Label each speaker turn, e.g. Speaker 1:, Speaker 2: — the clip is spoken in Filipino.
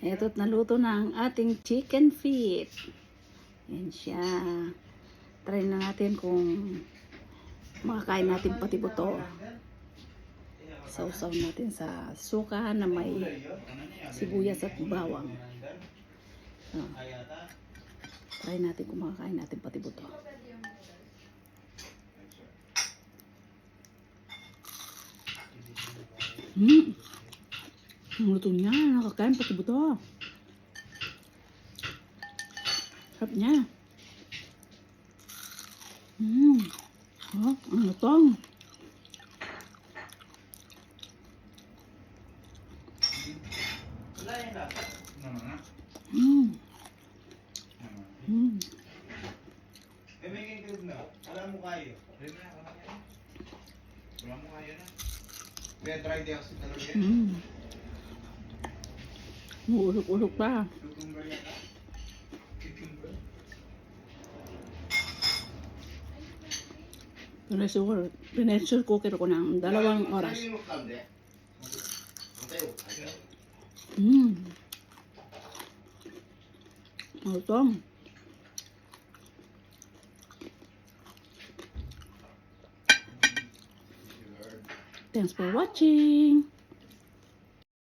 Speaker 1: Eto't naluto na ang ating chicken feet. Yan siya. Try na natin kung makakain natin pati buto. Sausaw natin sa suka na may sibuyas at bawang. So, try natin kung makakain natin pati buto. Ang luto niya, nakakain pati buto. Sarap niya. Oh, ang lutong.
Speaker 2: Alam mo kayo. Wala mo kayo na. Kaya try di ako sa talaga.
Speaker 1: Ulok-ulok pa. Pinensure cooker ko ng 2 oras. Lutong. Thanks for watching.